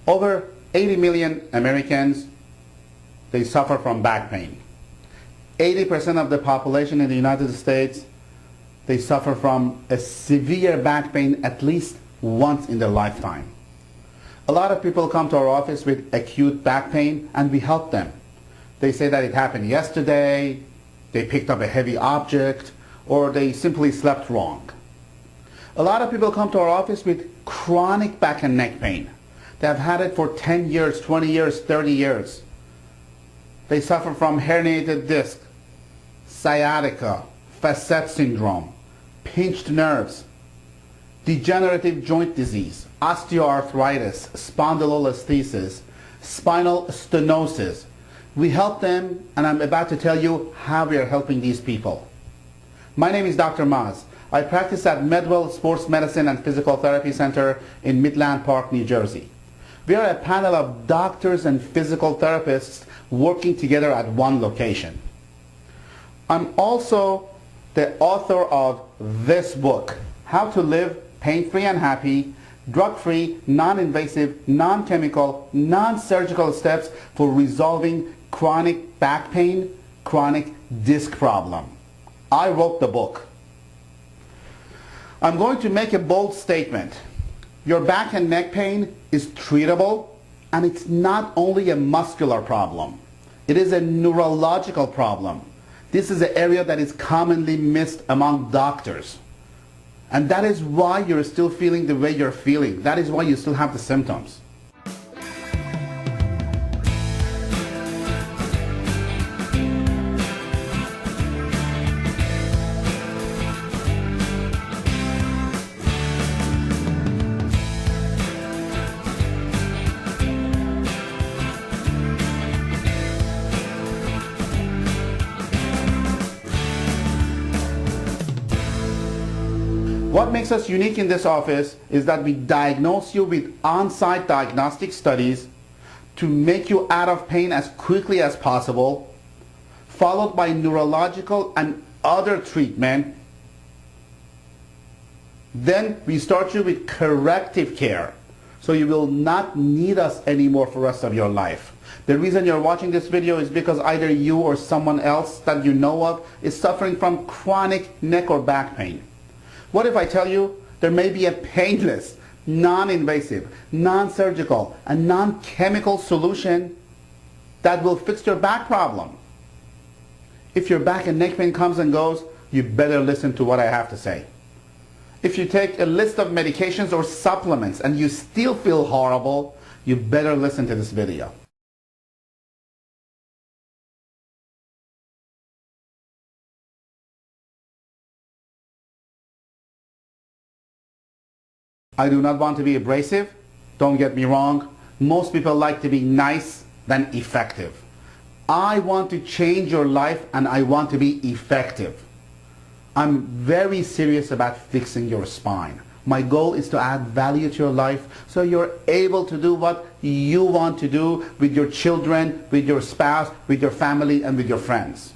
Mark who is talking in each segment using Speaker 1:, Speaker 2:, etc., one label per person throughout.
Speaker 1: Over 80 million Americans, they suffer from back pain. 80% of the population in the United States, they suffer from a severe back pain at least once in their lifetime. A lot of people come to our office with acute back pain and we help them. They say that it happened yesterday, they picked up a heavy object, or they simply slept wrong. A lot of people come to our office with chronic back and neck pain. They have had it for 10 years, 20 years, 30 years. They suffer from herniated disc, sciatica, facet syndrome, pinched nerves, degenerative joint disease, osteoarthritis, spondylolisthesis, spinal stenosis. We help them, and I'm about to tell you how we are helping these people. My name is Dr. Maz. I practice at MedWell Sports Medicine and Physical Therapy Center in Midland Park, New Jersey. We are a panel of doctors and physical therapists working together at one location. I'm also the author of this book, How to Live Pain-Free and Happy, Drug-Free, Non-Invasive, Non-Chemical, Non-Surgical Steps for Resolving Chronic Back Pain, Chronic Disc Problem. I wrote the book. I'm going to make a bold statement. Your back and neck pain is treatable, and it's not only a muscular problem. It is a neurological problem. This is an area that is commonly missed among doctors. And that is why you're still feeling the way you're feeling. That is why you still have the symptoms. What makes us unique in this office is that we diagnose you with on-site diagnostic studies to make you out of pain as quickly as possible, followed by neurological and other treatment. Then we start you with corrective care, so you will not need us anymore for the rest of your life. The reason you're watching this video is because either you or someone else that you know of is suffering from chronic neck or back pain. What if I tell you there may be a painless, non-invasive, non-surgical, and non-chemical solution that will fix your back problem? If your back and neck pain comes and goes, you better listen to what I have to say. If you take a list of medications or supplements and you still feel horrible, you better listen to this video. I do not want to be abrasive. Don't get me wrong. Most people like to be nice than effective. I want to change your life and I want to be effective. I'm very serious about fixing your spine. My goal is to add value to your life so you're able to do what you want to do with your children, with your spouse, with your family, and with your friends.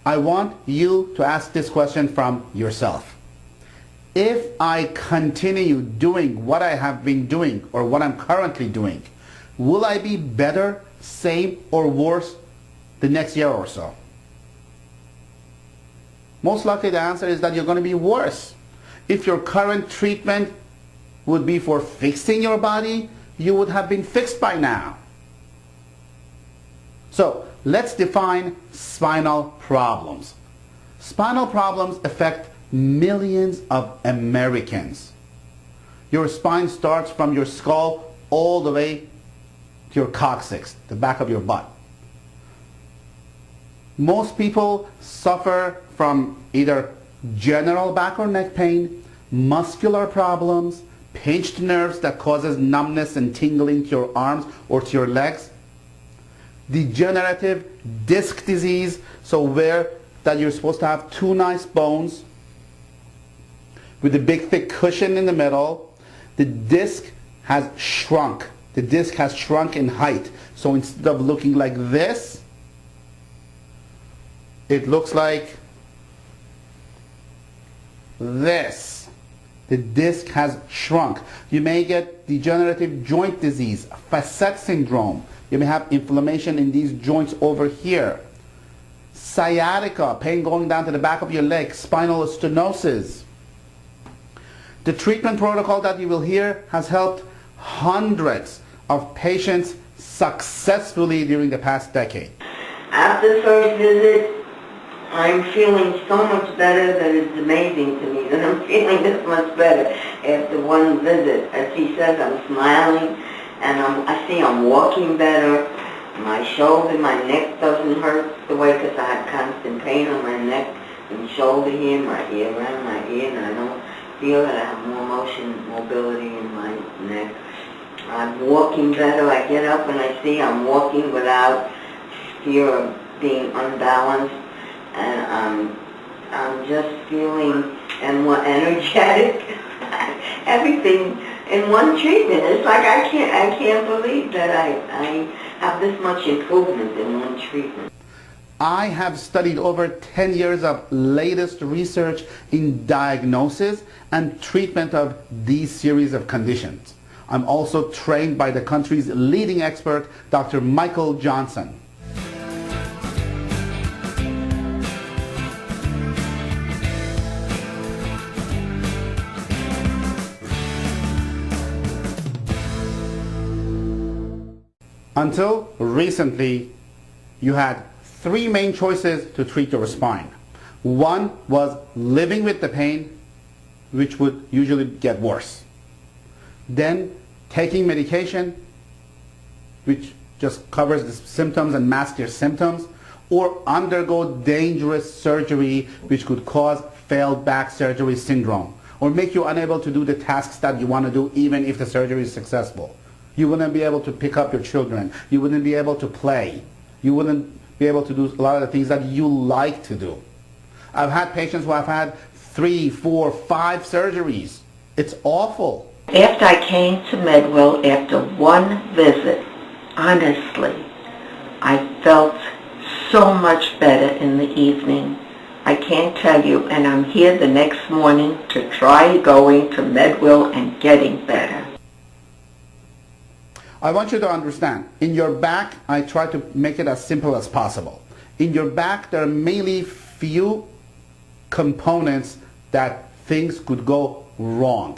Speaker 1: I want you to ask this question from yourself. If I continue doing what I have been doing or what I'm currently doing, will I be better, same, or worse the next year or so? Most likely the answer is that you're going to be worse. If your current treatment would be for fixing your body, you would have been fixed by now. So let's define spinal problems. Spinal problems affect millions of Americans. Your spine starts from your skull all the way to your coccyx, the back of your butt. Most people suffer from either general back or neck pain, muscular problems, pinched nerves that causes numbness and tingling to your arms or to your legs, degenerative disc disease, so where that you're supposed to have two nice bones with a big thick cushion in the middle. The disc has shrunk. The disc has shrunk in height. So instead of looking like this, it looks like this. The disc has shrunk. You may get degenerative joint disease, facet syndrome. You may have inflammation in these joints over here. Sciatica, pain going down to the back of your leg, spinal stenosis. The treatment protocol that you will hear has helped hundreds of patients successfully during the past decade.
Speaker 2: After the first visit, I'm feeling so much better that it's amazing to me that I'm feeling this much better after one visit. As he says, I'm smiling, and I see I'm walking better. My shoulder, my neck doesn't hurt the way, because I had constant pain on my neck and shoulder here, my ear, around my ear, and I don't feel that I have more mobility in my neck. I'm walking better. I get up and I see I'm walking without fear of being unbalanced, and I'm just feeling and more energetic. Everything in one treatment. It's like I can't believe that I have this much improvement in one treatment.
Speaker 1: I have studied over 10 years of latest research in diagnosis and treatment of these series of conditions. I'm also trained by the country's leading expert, Dr. Michael Johnson. Until recently, you had three main choices to treat your spine. One was living with the pain, which would usually get worse. Then taking medication, which just covers the symptoms and masks your symptoms, or undergo dangerous surgery, which could cause failed back surgery syndrome, or make you unable to do the tasks that you want to do even if the surgery is successful. You wouldn't be able to pick up your children. You wouldn't be able to play. You wouldn't be able to do a lot of the things that you like to do. I've had patients who have had 3, 4, 5 surgeries. It's awful.
Speaker 2: After I came to MedWell, after one visit, honestly, I felt so much better in the evening. I can't tell you, and I'm here the next morning to try going to MedWell and getting better.
Speaker 1: I want you to understand, in your back, I try to make it as simple as possible. In your back, there are mainly few components that things could go wrong.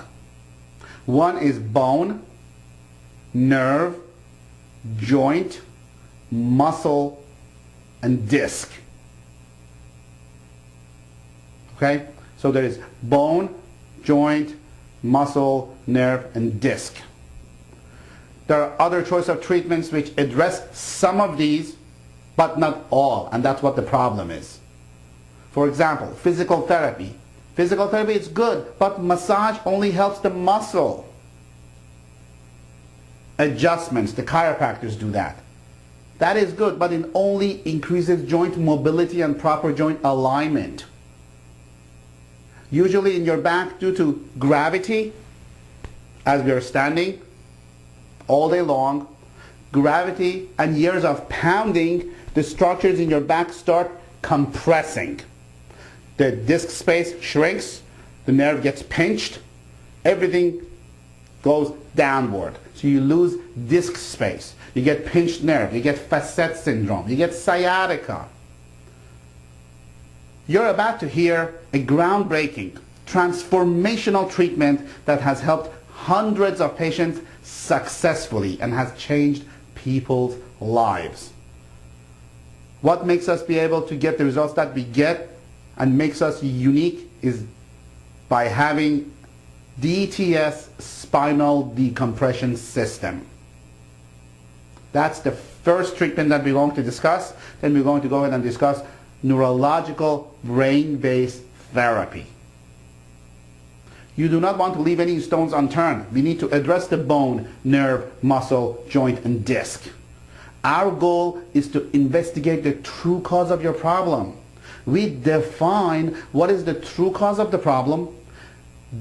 Speaker 1: One is bone, nerve, joint, muscle, and disc. Okay? So there is bone, joint, muscle, nerve, and disc. There are other choice of treatments which address some of these, but not all, and that's what the problem is. For example, physical therapy. Physical therapy is good, but massage only helps the muscle. Adjustments, the chiropractors do that. That is good, but it only increases joint mobility and proper joint alignment. Usually in your back, due to gravity, as we are standing, all day long, gravity and years of pounding, the structures in your back start compressing. The disc space shrinks, the nerve gets pinched, everything goes downward. So you lose disc space, you get pinched nerve, you get facet syndrome, you get sciatica. You're about to hear a groundbreaking, transformational treatment that has helped hundreds of patients successfully and has changed people's lives. What makes us be able to get the results that we get and makes us unique is by having DTS spinal decompression system. That's the first treatment that we're going to discuss. Then we're going to go ahead and discuss neurological brain-based therapy. You do not want to leave any stones unturned. We need to address the bone, nerve, muscle, joint, and disc. Our goal is to investigate the true cause of your problem. We define what is the true cause of the problem,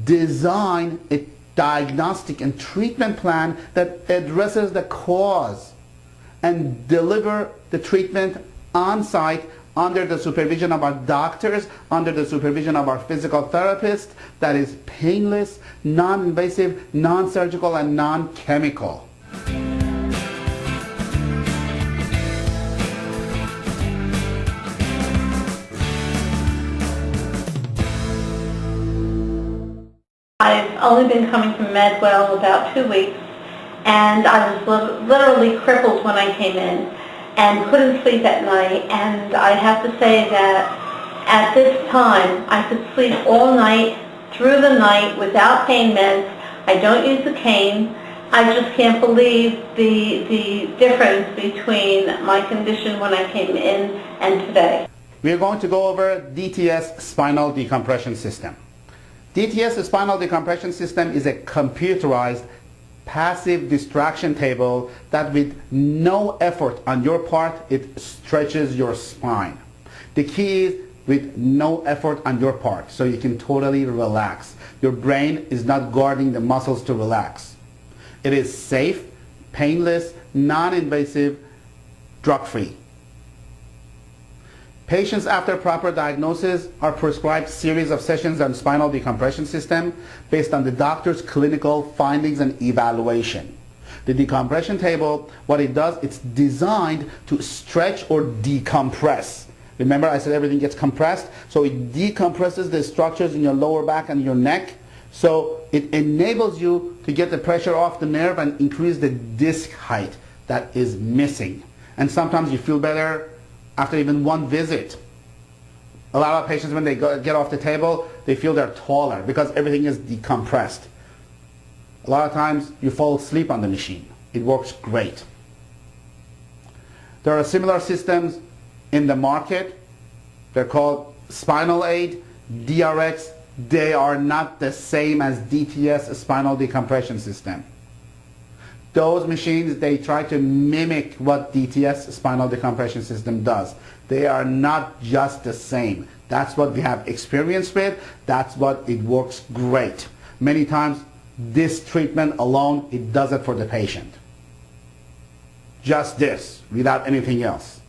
Speaker 1: design a diagnostic and treatment plan that addresses the cause, and deliver the treatment on site under the supervision of our doctors, under the supervision of our physical therapist, that is painless, non-invasive, non-surgical, and non-chemical.
Speaker 3: I've only been coming to MedWell about 2 weeks, and I was literally crippled when I came in and couldn't sleep at night. And I have to say that at this time, I could sleep all night, through the night, without pain meds. I don't use a cane. I just can't believe the difference between my condition when I came in and today.
Speaker 1: We are going to go over DTS spinal decompression system. DTS spinal decompression system is a computerized passive distraction table that with no effort on your part, it stretches your spine. The key is with no effort on your part, so you can totally relax. Your brain is not guarding the muscles to relax. It is safe, painless, non-invasive, drug-free. Patients after proper diagnosis are prescribed series of sessions on spinal decompression system based on the doctor's clinical findings and evaluation. The decompression table, what it does, it's designed to stretch or decompress. Remember I said everything gets compressed? So it decompresses the structures in your lower back and your neck. So it enables you to get the pressure off the nerve and increase the disc height that is missing. And sometimes you feel better after even one visit. A lot of patients, when they get off the table, they feel they're taller because everything is decompressed. A lot of times you fall asleep on the machine. It works great. There are similar systems in the market. They're called Spinal Aid, DRX. They are not the same as DTS spinal decompression system. Those machines, they try to mimic what DTS spinal decompression system does. They are not just the same. That's what we have experience with. That's what it works great. Many times, this treatment alone, it does it for the patient. Just this, without anything else.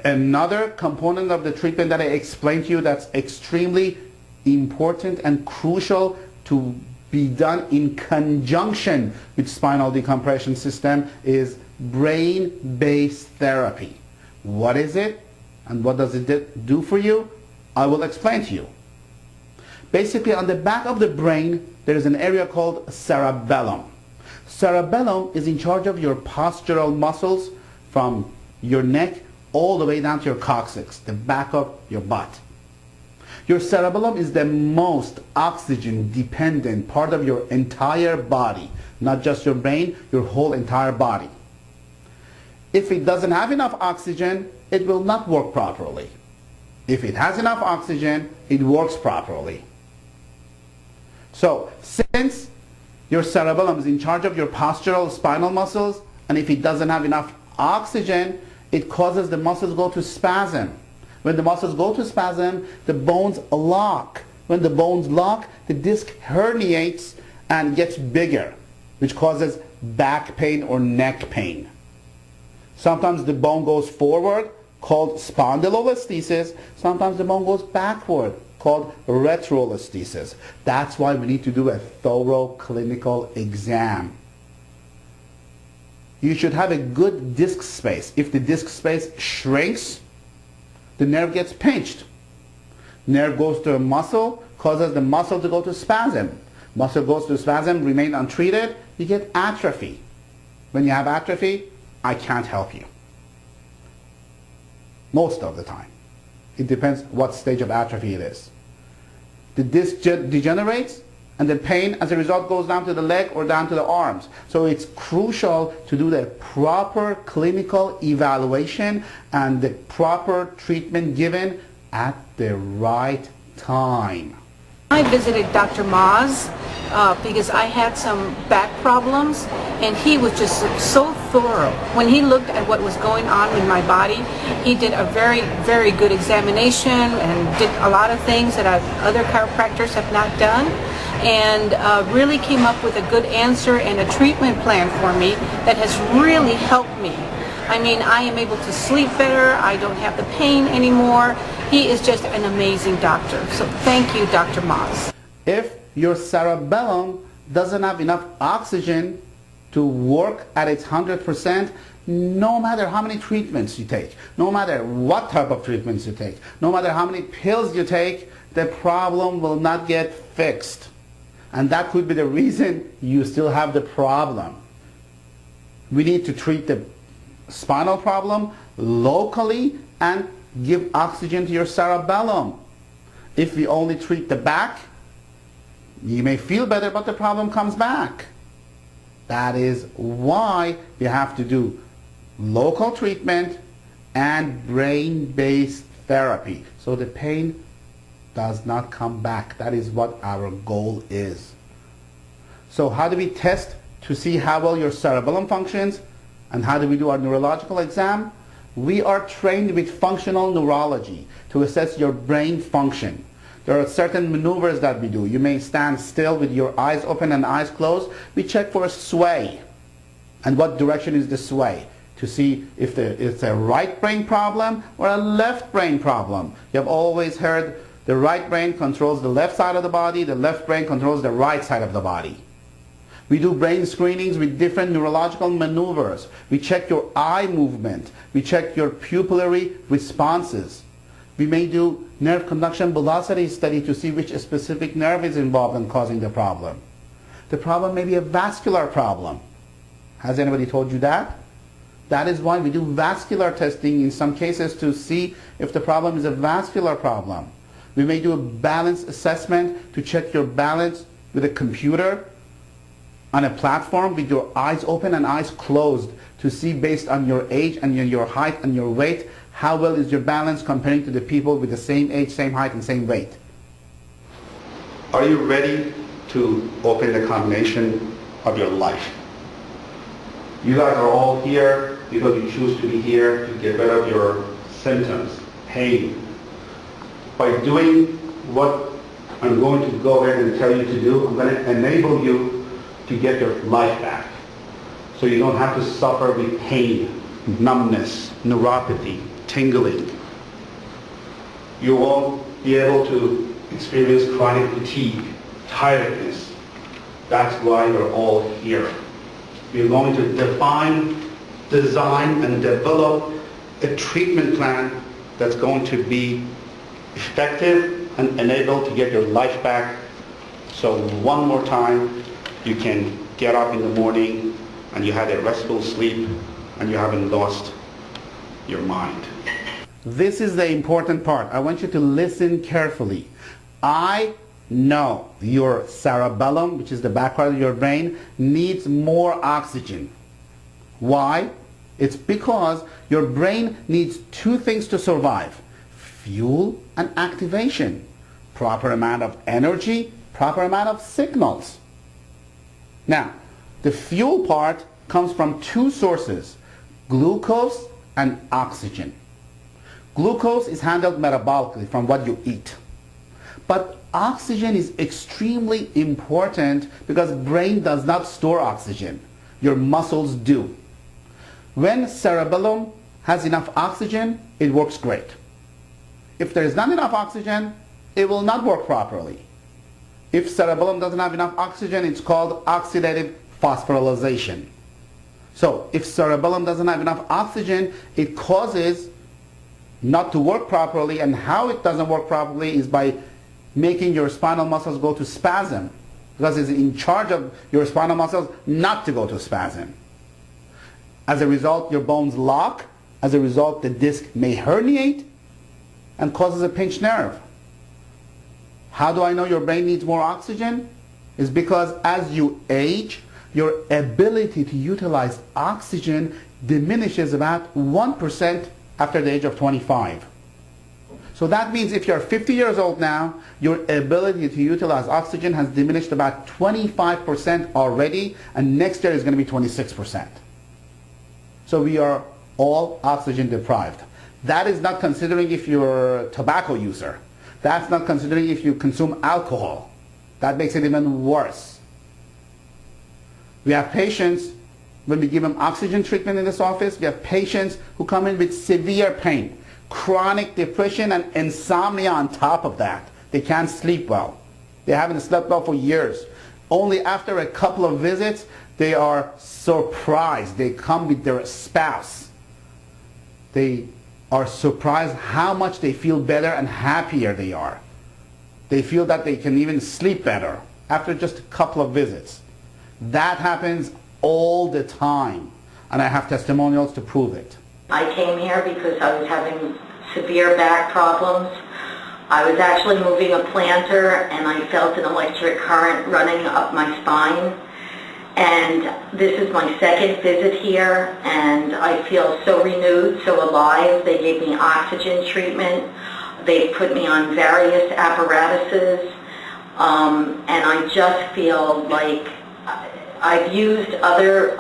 Speaker 1: Another component of the treatment that I explained to you that's extremely important and crucial to be done in conjunction with spinal decompression system is brain-based therapy. What is it and what does it do for you? I will explain to you. Basically, on the back of the brain, there is an area called cerebellum. Cerebellum is in charge of your postural muscles from your neck all the way down to your coccyx, the back of your butt. Your cerebellum is the most oxygen-dependent part of your entire body, not just your brain, your whole entire body. If it doesn't have enough oxygen, it will not work properly. If it has enough oxygen, it works properly. So, since your cerebellum is in charge of your postural spinal muscles, and if it doesn't have enough oxygen, it causes the muscles go to spasm. When the muscles go to spasm, the bones lock. When the bones lock, the disc herniates and gets bigger, which causes back pain or neck pain. Sometimes the bone goes forward, called spondylolisthesis. Sometimes the bone goes backward, called retrolisthesis. That's why we need to do a thorough clinical exam. You should have a good disc space. If the disc space shrinks, the nerve gets pinched. Nerve goes to a muscle, causes the muscle to go to spasm. Muscle goes to spasm, remain untreated, you get atrophy. When you have atrophy, I can't help you. Most of the time. It depends what stage of atrophy it is. The disc degenerates, and the pain as a result goes down to the leg or down to the arms. So it's crucial to do the proper clinical evaluation and the proper treatment given at the right time.
Speaker 4: I visited Dr. Maz because I had some back problems, and he was just so thorough. When he looked at what was going on in my body, he did a very, very good examination and did a lot of things that other chiropractors have not done, and really came up with a good answer and a treatment plan for me that has really helped me. I mean, I am able to sleep better. I don't have the pain anymore. He is just an amazing doctor. So thank you, Dr. Moz.
Speaker 1: If your cerebellum doesn't have enough oxygen to work at its 100%, no matter how many treatments you take, no matter what type of treatments you take, no matter how many pills you take, the problem will not get fixed. And that could be the reason you still have the problem. We need to treat the spinal problem locally and give oxygen to your cerebellum. If we only treat the back, you may feel better, but the problem comes back. That is why we have to do local treatment and brain-based therapy, so the pain does not come back. That is what our goal is. So how do we test to see how well your cerebellum functions, and how do we do our neurological exam? We are trained with functional neurology to assess your brain function. There are certain maneuvers that we do. You may stand still with your eyes open and eyes closed. We check for a sway. And what direction is the sway? To see if it's a right brain problem or a left brain problem. You have always heard the right brain controls the left side of the body, the left brain controls the right side of the body. We do brain screenings with different neurological maneuvers. We check your eye movement. We check your pupillary responses. We may do nerve conduction velocity study to see which specific nerve is involved in causing the problem. The problem may be a vascular problem. Has anybody told you that? That is why we do vascular testing in some cases to see if the problem is a vascular problem. We may do a balance assessment to check your balance with a computer on a platform with your eyes open and eyes closed to see, based on your age and your height and your weight, how well is your balance comparing to the people with the same age, same height, and same weight. Are you ready to open the combination of your life? You guys are all here because you choose to be here to get rid of your symptoms, pain. By doing what I'm going to go ahead and tell you to do, I'm going to enable you to get your life back. So you don't have to suffer with pain, numbness, neuropathy, tingling. You won't be able to experience chronic fatigue, tiredness. That's why you're all here. We're going to define, design, and develop a treatment plan that's going to be effective and enable to get your life back. So one more time, you can get up in the morning and you had a restful sleep and you haven't lost your mind. This is the important part. I want you to listen carefully. I know your cerebellum, which is the back part of your brain, needs more oxygen. Why? It's because your brain needs two things to survive: fuel and activation. Proper amount of energy, proper amount of signals. Now, the fuel part comes from two sources: glucose and oxygen. Glucose is handled metabolically from what you eat. But oxygen is extremely important because brain does not store oxygen. Your muscles do. When cerebellum has enough oxygen, it works great. If there is not enough oxygen, it will not work properly. If cerebellum doesn't have enough oxygen, it's called oxidative phosphorylation. So if cerebellum doesn't have enough oxygen, it causes not to work properly, and how it doesn't work properly is by making your spinal muscles go to spasm, because it's in charge of your spinal muscles not to go to spasm. As a result, your bones lock. As a result, the disc may herniate and causes a pinched nerve. How do I know your brain needs more oxygen? It's because as you age, your ability to utilize oxygen diminishes about 1% after the age of 25. So that means if you're 50 years old now, your ability to utilize oxygen has diminished about 25% already, and next year is going to be 26%. So we are all oxygen deprived. That is not considering if you're a tobacco user. That's not considering if you consume alcohol. That makes it even worse. We have patients when we give them oxygen treatment in this office, we have patients who come in with severe pain, chronic depression, and insomnia on top of that. They can't sleep well. They haven't slept well for years. Only after a couple of visits, they are surprised. They come with their spouse. They are surprised how much they feel better and happier they are. They feel that they can even sleep better after just a couple of visits. That happens all the time, and I have testimonials to prove it.
Speaker 5: I came here because I was having severe back problems. I was actually moving a planter and I felt an electric current running up my spine. And this is my second visit here and I feel so renewed, so alive. They gave me oxygen treatment. They've put me on various apparatuses. And I just feel like I've used other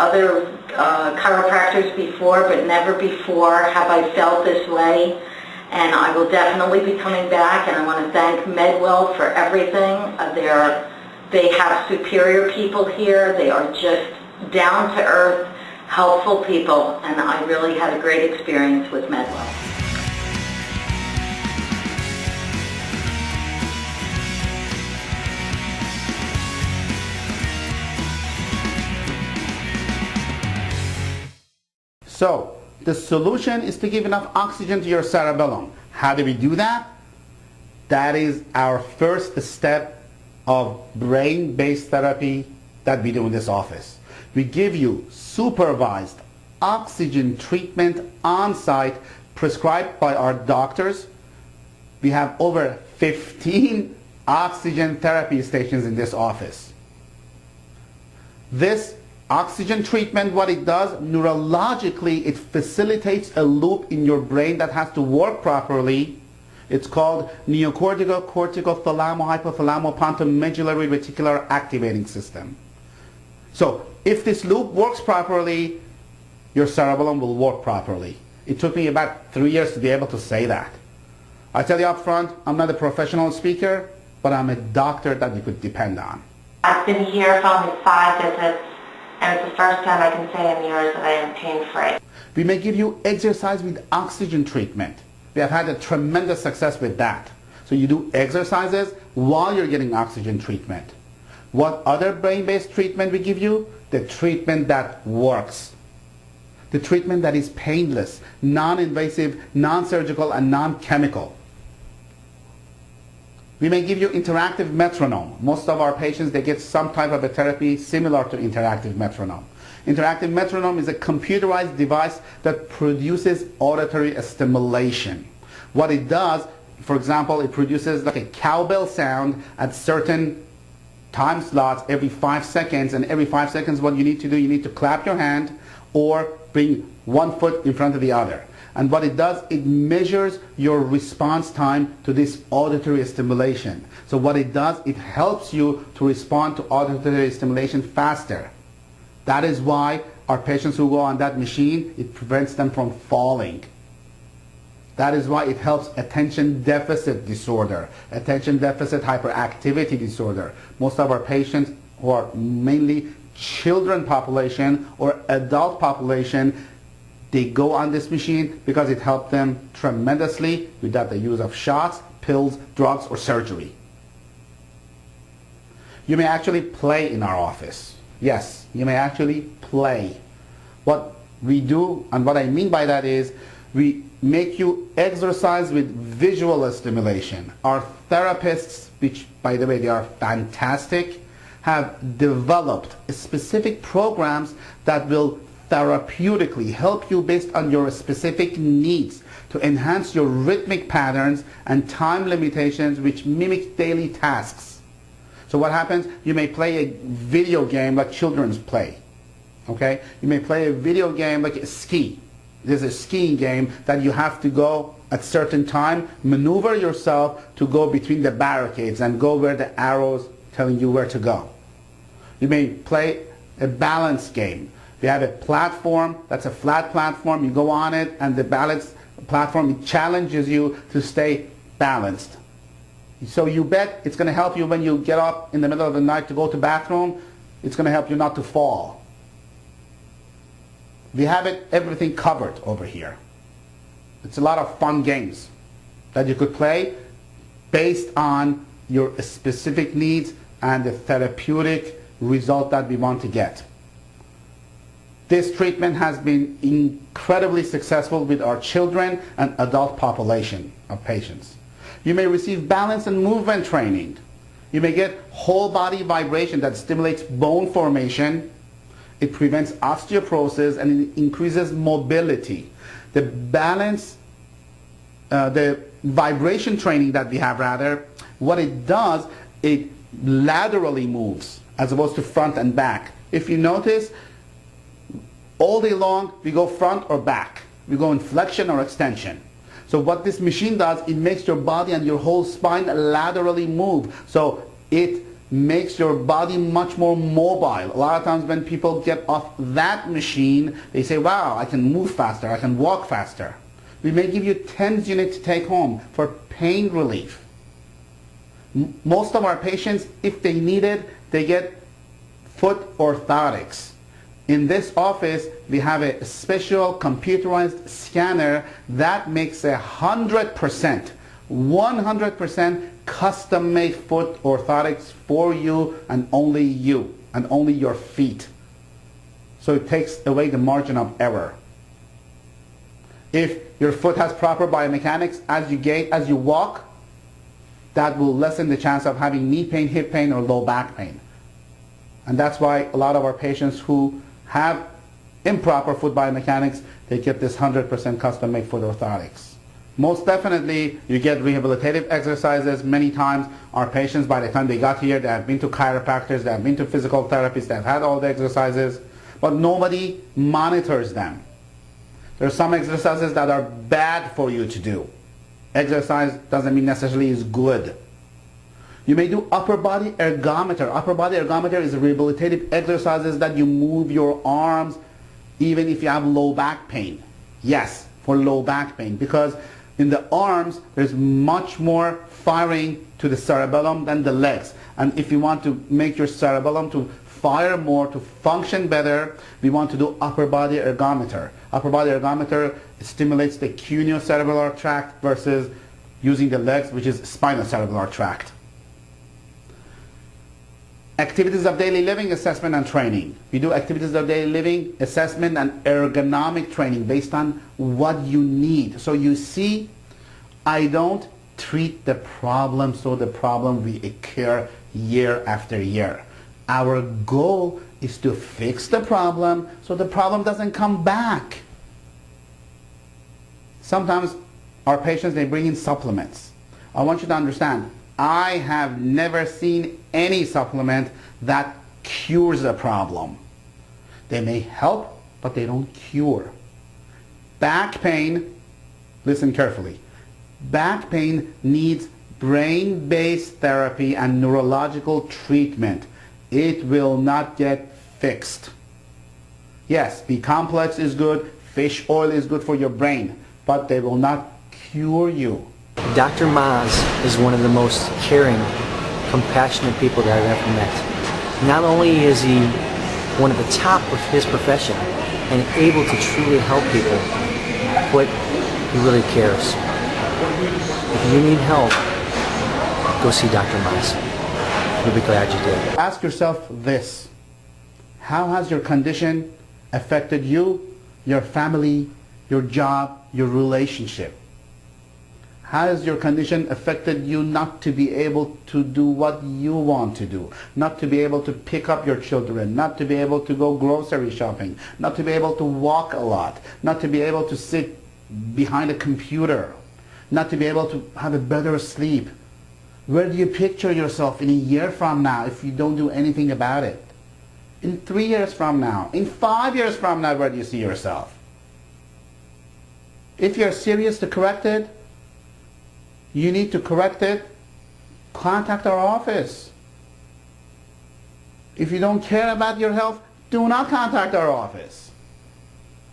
Speaker 5: chiropractors before, but never before have I felt this way. And I will definitely be coming back, and I want to thank MedWell for everything. They have superior people here. They are just down-to-earth, helpful people, and I really had a great experience with MedWell.
Speaker 1: So, the solution is to give enough oxygen to your cerebellum. How do we do that? That is our first step of brain-based therapy that we do in this office. We give you supervised oxygen treatment on-site prescribed by our doctors. We have over 15 oxygen therapy stations in this office. This oxygen treatment, what it does, neurologically, it facilitates a loop in your brain that has to work properly. It's called neocortical cortical thalamo-hypothalamo-pontomedullary reticular activating system. So if this loop works properly, your cerebellum will work properly. It took me about 3 years to be able to say that. I tell you up front, I'm not a professional speaker, but I'm a doctor that you could depend on.
Speaker 6: I've been here for only 5 visits. And it's the first time I can say in years that I am pain-free.
Speaker 1: We may give you exercise with oxygen treatment. We have had a tremendous success with that. So you do exercises while you're getting oxygen treatment. What other brain-based treatment we give you? The treatment that works. The treatment that is painless, non-invasive, non-surgical, and non-chemical. We may give you interactive metronome. Most of our patients, they get some type of a therapy similar to interactive metronome. Interactive metronome is a computerized device that produces auditory stimulation. What it does, for example, it produces like a cowbell sound at certain time slots every 5 seconds, and every 5 seconds what you need to do, you need to clap your hand or bring one foot in front of the other. And what it does, it measures your response time to this auditory stimulation. So what it does, it helps you to respond to auditory stimulation faster. That is why our patients who go on that machine, it prevents them from falling. That is why it helps attention deficit disorder, attention deficit hyperactivity disorder. Most of our patients who are mainly children population or adult population, they go on this machine because it helped them tremendously without the use of shots, pills, drugs, or surgery. You may actually play in our office. Yes, you may actually play. What we do, and what I mean by that is, we make you exercise with visual stimulation. Our therapists, which by the way they are fantastic, have developed specific programs that will therapeutically help you based on your specific needs to enhance your rhythmic patterns and time limitations which mimic daily tasks. So what happens, you may play a video game like children's play. Okay? You may play a video game like a ski. There's a skiing game that you have to go at certain time, maneuver yourself to go between the barricades and go where the arrows telling you where to go. You may play a balance game. We have a platform that's a flat platform. You go on it, and the balance platform, it challenges you to stay balanced. So you bet it's going to help you when you get up in the middle of the night to go to the bathroom. It's going to help you not to fall. We have everything covered over here. It's a lot of fun games that you could play based on your specific needs and the therapeutic result that we want to get. This treatment has been incredibly successful with our children and adult population of patients. You may receive balance and movement training. You may get whole body vibration that stimulates bone formation. It prevents osteoporosis and it increases mobility. The balance, the vibration training that we have rather, what it does, it laterally moves as opposed to front and back. If you notice, all day long we go front or back. We go in flexion or extension. So what this machine does, it makes your body and your whole spine laterally move. So it makes your body much more mobile. A lot of times when people get off that machine, they say, wow, I can move faster, I can walk faster. We may give you 10 units to take home for pain relief. Most of our patients, if they need it, they get foot orthotics. In this office, we have a special computerized scanner that makes 100% custom-made foot orthotics for you and only your feet. So it takes away the margin of error. If your foot has proper biomechanics, as you gait, as you walk, that will lessen the chance of having knee pain, hip pain, or low back pain. And that's why a lot of our patients who have improper foot biomechanics, they get this 100% custom-made foot orthotics. Most definitely, you get rehabilitative exercises. Many times, our patients, by the time they got here, they have been to chiropractors, they have been to physical therapists, they have had all the exercises, but nobody monitors them. There are some exercises that are bad for you to do. Exercise doesn't mean necessarily is good. You may do upper body ergometer. Upper body ergometer is rehabilitative exercises that you move your arms even if you have low back pain. Yes, for low back pain, because in the arms there's much more firing to the cerebellum than the legs. And if you want to make your cerebellum to fire more, to function better, we want to do upper body ergometer. Upper body ergometer stimulates the cuneo-cerebellar tract versus using the legs, which is spinocerebellar tract. Activities of daily living assessment and training. We do activities of daily living assessment and ergonomic training based on what you need. So you see, I don't treat the problem so the problem will occur year after year. Our goal is to fix the problem so the problem doesn't come back. Sometimes our patients, they bring in supplements. I want you to understand, I have never seen any supplement that cures a problem. They may help, but they don't cure. Back pain, listen carefully. Back pain needs brain-based therapy and neurological treatment. It will not get fixed. Yes, B-complex is good, fish oil is good for your brain, but they will not cure you.
Speaker 7: Dr. Maz is one of the most caring, compassionate people that I've ever met. Not only is he one of the top of his profession and able to truly help people, but he really cares. If you need help, go see Dr. Maz. You'll be glad you did.
Speaker 1: Ask yourself this: how has your condition affected you, your family, your job, your relationship? How has your condition affected you not to be able to do what you want to do? Not to be able to pick up your children, not to be able to go grocery shopping, not to be able to walk a lot, not to be able to sit behind a computer, not to be able to have a better sleep. Where do you picture yourself in a year from now if you don't do anything about it? In 3 years from now? In 5 years from now, where do you see yourself? If you're serious to correct it, you need to correct it, contact our office. If you don't care about your health, do not contact our office.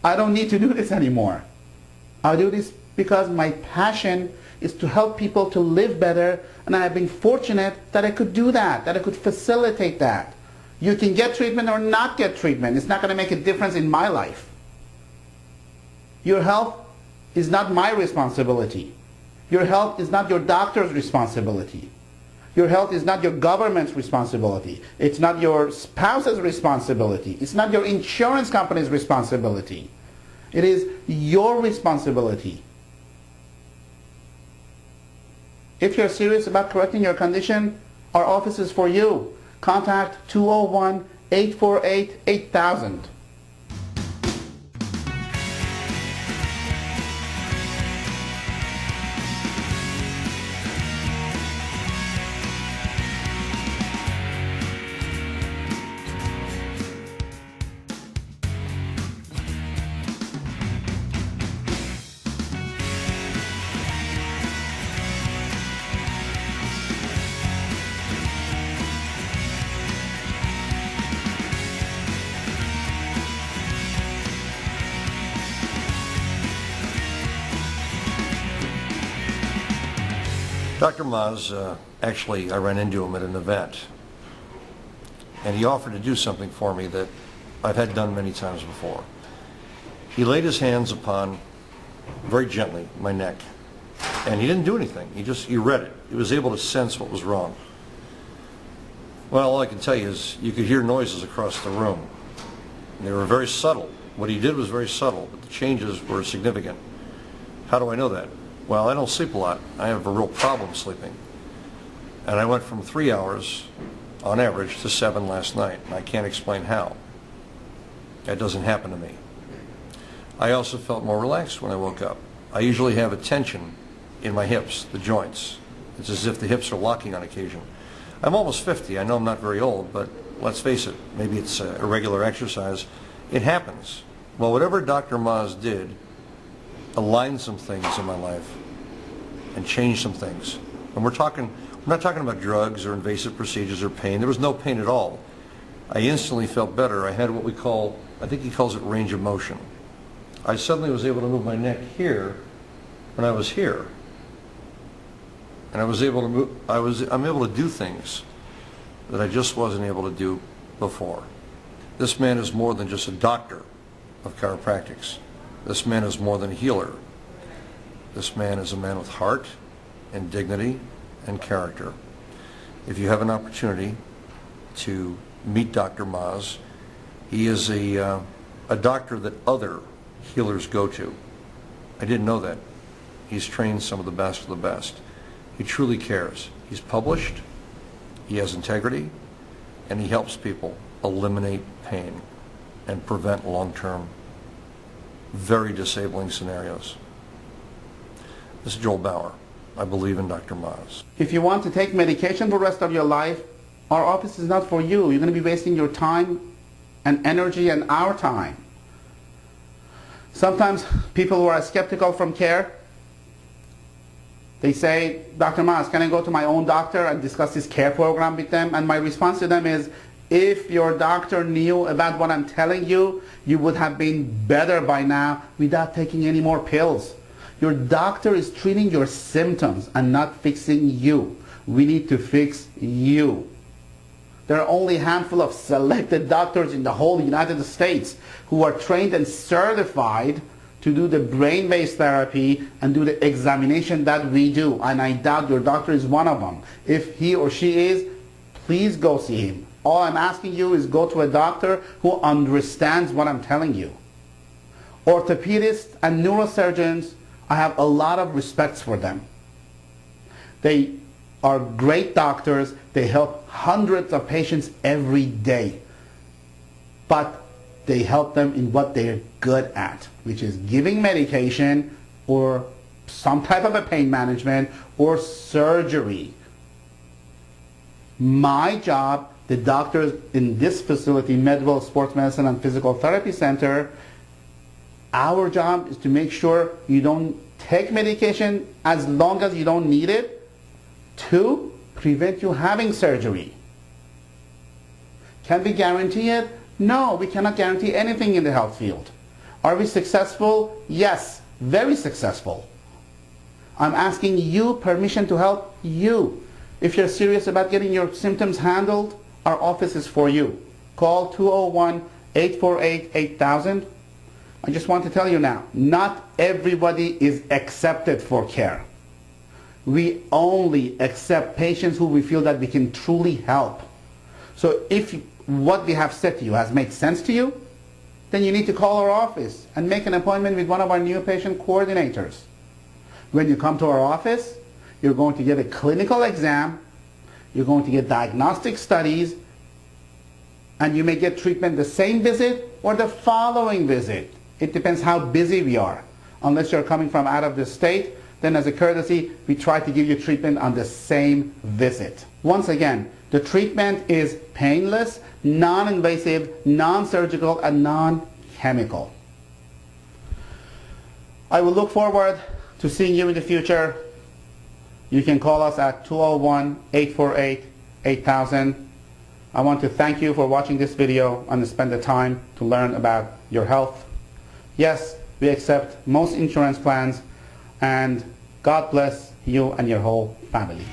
Speaker 1: I don't need to do this anymore. I do this because my passion is to help people to live better, and I have been fortunate that I could do that, that I could facilitate that. You can get treatment or not get treatment. It's not going to make a difference in my life. Your health is not my responsibility. Your health is not your doctor's responsibility. Your health is not your government's responsibility. It's not your spouse's responsibility. It's not your insurance company's responsibility. It is your responsibility. If you're serious about correcting your condition, our office is for you. Contact 201-848-8000.
Speaker 8: Dr. Maz, actually, I ran into him at an event, and he offered to do something for me that I've had done many times before. He laid his hands upon, very gently, my neck, and he didn't do anything. He read it. He was able to sense what was wrong. Well, all I can tell you is you could hear noises across the room. They were very subtle. What he did was very subtle, but the changes were significant. How do I know that? Well, I don't sleep a lot. I have a real problem sleeping. And I went from 3 hours on average to 7 last night, and I can't explain how. That doesn't happen to me. I also felt more relaxed when I woke up. I usually have a tension in my hips, the joints. It's as if the hips are locking on occasion. I'm almost 50. I know I'm not very old, but let's face it, maybe it's irregular exercise. It happens. Well, whatever Dr. Maz did aligned some things in my life and changed some things. And we're not talking about drugs or invasive procedures or pain. There was no pain at all. I instantly felt better. I had what we call, I think he calls it range of motion. I suddenly was able to move my neck here when I was here. And I was able to move, I'm able to do things that I just wasn't able to do before. This man is more than just a doctor of chiropractics. This man is more than a healer. This man is a man with heart and dignity and character. If you have an opportunity to meet Dr. Maz, he is a doctor that other healers go to. I didn't know that. He's trained some of the best of the best. He truly cares. He's published, he has integrity, and he helps people eliminate pain and prevent long-term, very disabling scenarios. This is Joel Bauer. I believe in Dr. Maz.
Speaker 1: If you want to take medication for the rest of your life, our office is not for you. You're going to be wasting your time and energy and our time. Sometimes people who are skeptical from care, they say, Dr. Maz, can I go to my own doctor and discuss this care program with them? And my response to them is, if your doctor knew about what I'm telling you, you would have been better by now without taking any more pills. Your doctor is treating your symptoms and not fixing you. We need to fix you. There are only a handful of selected doctors in the whole United States who are trained and certified to do the brain-based therapy and do the examination that we do. And I doubt your doctor is one of them. If he or she is, please go see him. All I'm asking you is go to a doctor who understands what I'm telling you. Orthopedists and neurosurgeons, I have a lot of respect for them. They are great doctors. They help hundreds of patients every day. But they help them in what they're good at, which is giving medication or some type of a pain management or surgery. My job, the doctors in this facility, MedWell Sports Medicine and Physical Therapy Center, our job is to make sure you don't take medication as long as you don't need it to prevent you having surgery. Can we guarantee it? No, we cannot guarantee anything in the health field. Are we successful? Yes, very successful. I'm asking you permission to help you. If you're serious about getting your symptoms handled, our office is for you. Call 201-848-8000. I just want to tell you now, not everybody is accepted for care. We only accept patients who we feel that we can truly help. So if what we have said to you has made sense to you, then you need to call our office and make an appointment with one of our new patient coordinators. When you come to our office, you're going to get a clinical exam, you're going to get diagnostic studies, and you may get treatment the same visit or the following visit. It depends how busy we are. Unless you're coming from out of the state, then as a courtesy, we try to give you treatment on the same visit. Once again, the treatment is painless, non-invasive, non-surgical, and non-chemical. I will look forward to seeing you in the future. You can call us at 201-848-8000. I want to thank you for watching this video and spend the time to learn about your health. Yes, we accept most insurance plans, and God bless you and your whole family.